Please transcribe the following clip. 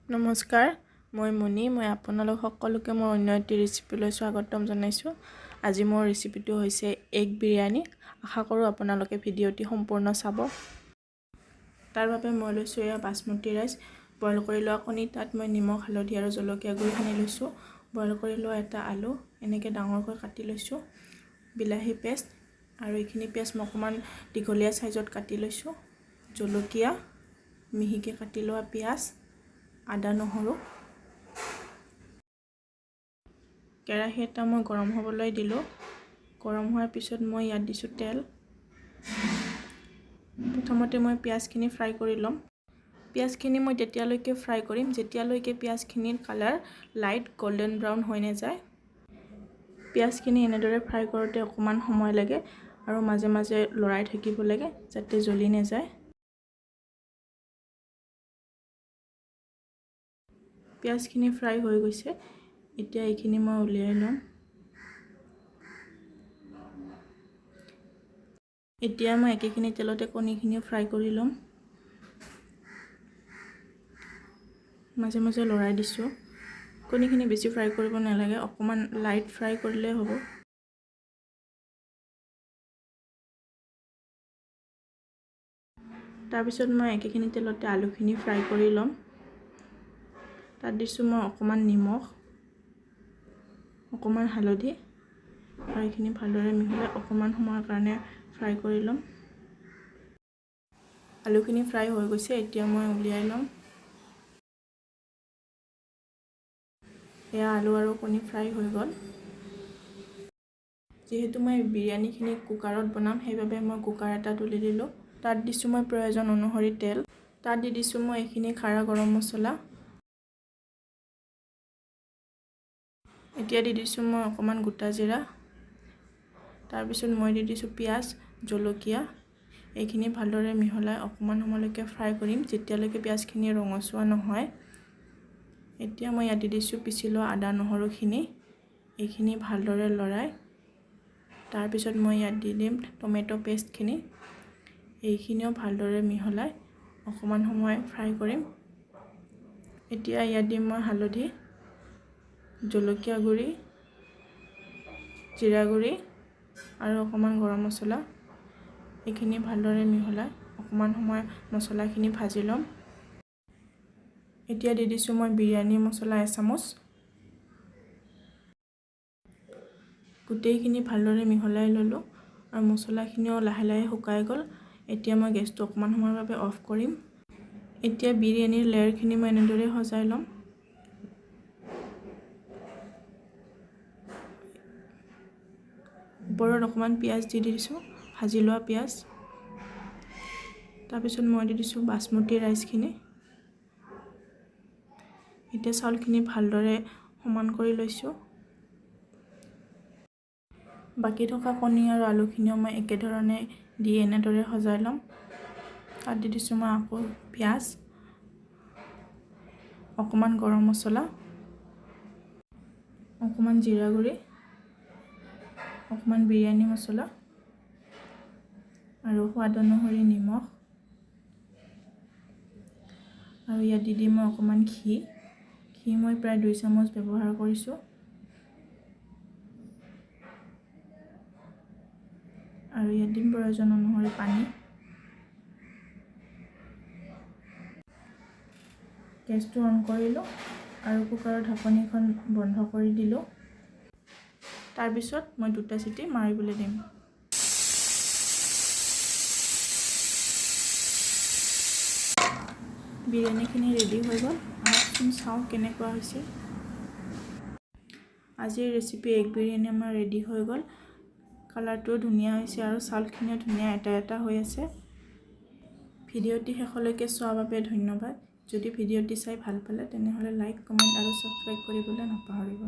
নমস্কাৰ, মই মণি। মই আপোনালোক সকলোকে মোৰ অন্য এটি ৰেচিপিলৈ স্বাগতম জনাইছোঁ। আজি মোৰ ৰেচিপিটো হৈছে এগ বিৰিয়ানী। আশা কৰোঁ আপোনালোকে ভিডিঅ'টি সম্পূৰ্ণ চাব। তাৰ বাবে মই লৈছোঁ এয়া বাসমতি ৰাইচ। বইল কৰি লোৱা কণী, তাত মই নিমখ, হালধি আৰু জলকীয়া গুড়ি সানি লৈছোঁ। বইল কৰি লোৱা এটা আলু এনেকৈ ডাঙৰকৈ কাটি লৈছোঁ। বিলাহী পেষ্ট আৰু এইখিনি পেষ্ট মই অকণমান দীঘলীয়া চাইজত কাটি লৈছোঁ। জলকীয়া, মিহিকৈ কাটি লোৱা পিঁয়াজ, আদা নহৰু। কেৰাহী এটা মই গৰম হ'বলৈ দিলোঁ। গৰম হোৱাৰ পিছত মই ইয়াত দিছোঁ তেল। প্ৰথমতে মই পিঁয়াজখিনি ফ্ৰাই কৰি ল'ম। পিঁয়াজখিনি মই তেতিয়ালৈকে ফ্ৰাই কৰিম যেতিয়ালৈকে পিঁয়াজখিনিৰ কালাৰ লাইট গল্ডেন ব্ৰাউন হৈ নাযায়। পিঁয়াজখিনি এনেদৰে ফ্ৰাই কৰোঁতে অকণমান সময় লাগে আৰু মাজে মাজে লৰাই থাকিব লাগে যাতে জ্বলি নাযায়। পিঁয়াজখিনি ফ্ৰাই হৈ গৈছে, এতিয়া এইখিনি মই উলিয়াই ল'ম। এতিয়া মই একেখিনি তেলতে কণীখিনিও ফ্ৰাই কৰি ল'ম। মাজে মাজে লৰাই দিছোঁ। কণীখিনি বেছি ফ্ৰাই কৰিব নালাগে, অকণমান লাইট ফ্ৰাই কৰিলে হ'ব। তাৰপিছত মই একেখিনি তেলতে আলুখিনি ফ্ৰাই কৰি ল'ম। তাত দিছোঁ মই অকণমান নিমখ, অকণমান হালধি আৰু এইখিনি ভালদৰে মিহলাই অকণমান সময়ৰ কাৰণে ফ্ৰাই কৰি ল'ম। আলুখিনি ফ্ৰাই হৈ গৈছে, এতিয়া মই উলিয়াই ল'ম। এয়া আলু আৰু কণী ফ্ৰাই হৈ গ'ল। যিহেতু মই বিৰিয়ানীখিনি কুকাৰত বনাম, সেইবাবে মই কুকাৰ এটা তুলি দিলোঁ। তাত দিছোঁ মই প্ৰয়োজন অনুসৰি তেল। তাত দি দিছোঁ মই এইখিনি খাৰা গৰম মছলা। এতিয়া দি দিছোঁ মই অকণমান গোটা জিৰা। তাৰপিছত মই দি দিছোঁ পিঁয়াজ, জলকীয়া। এইখিনি ভালদৰে মিহলাই অকণমান সময়লৈকে ফ্ৰাই কৰিম যেতিয়ালৈকে পিঁয়াজখিনি ৰঙচুৱা নহয়। এতিয়া মই ইয়াত দি দিছোঁ পিচি লোৱা আদা নহৰুখিনি। এইখিনি ভালদৰে লৰাই তাৰপিছত মই ইয়াত দি দিম টমেটো পেষ্টখিনি। এইখিনিও ভালদৰে মিহলাই অকণমান সময় ফ্ৰাই কৰিম। এতিয়া ইয়াত দিম মই হালধি, জলকীয়া গুড়ি, জিৰা গুড়ি আৰু অকণমান গৰম মছলা। এইখিনি ভালদৰে মিহলাই অকণমান সময় মছলাখিনি ভাজি ল'ম। এতিয়া দি দিছোঁ মই বিৰিয়ানী মছলা এচামুচ। গোটেইখিনি ভালদৰে মিহলাই ল'লোঁ আৰু মছলাখিনিও লাহে লাহে শুকাই গ'ল। এতিয়া মই গেছটো অকণমান সময়ৰ বাবে অফ কৰিম। এতিয়া বিৰিয়ানীৰ লেয়াৰখিনি মই এনেদৰে সজাই ল'ম। ওপৰত অকণমান পিঁয়াজ দি দিছোঁ, ভাজি লোৱা পিঁয়াজ। তাৰপিছত মই দি দিছোঁ বাসমতি ৰাইচখিনি। এতিয়া চাউলখিনি ভালদৰে সমান কৰি লৈছোঁ। বাকী থকা কণী আৰু আলুখিনিও মই একেধৰণে দি এনেদৰে সজাই ল'ম। তাত দি দিছোঁ মই আকৌ পিঁয়াজ, অকণমান গৰম মছলা, অকণমান জিৰা গুড়ি, অকণমান বিৰিয়ানী মছলা আৰু সোৱাদ অনুসৰি নিমখ। আৰু ইয়াত দি দিম মই অকণমান ঘি মই প্ৰায় 2 চামুচ ব্যৱহাৰ কৰিছোঁ। আৰু ইয়াত দিম প্ৰয়োজন অনুসৰি পানী। গেছটো অন কৰিলোঁ আৰু কুকাৰৰ ঢাকনিখন বন্ধ কৰি দিলোঁ। তাৰপিছত মই 2টা চিটি মাৰিবলৈ দিম। বিৰিয়ানীখিনি ৰেডি হৈ গ'ল। আহকচোন চাওঁ কেনেকুৱা হৈছে। আজিৰ ৰেচিপি এগ বিৰিয়ানী আমাৰ ৰেডি হৈ গ'ল। কালাৰটোও ধুনীয়া হৈছে আৰু চাউলখিনিও ধুনীয়া এটা এটা হৈ আছে। ভিডিঅ'টি শেষলৈকে চোৱাৰ বাবে ধন্যবাদ। যদি ভিডিঅ'টি চাই ভাল পালে তেনেহ'লে লাইক, কমেণ্ট আৰু ছাবস্ক্ৰাইব কৰিবলৈ নাপাহৰিব।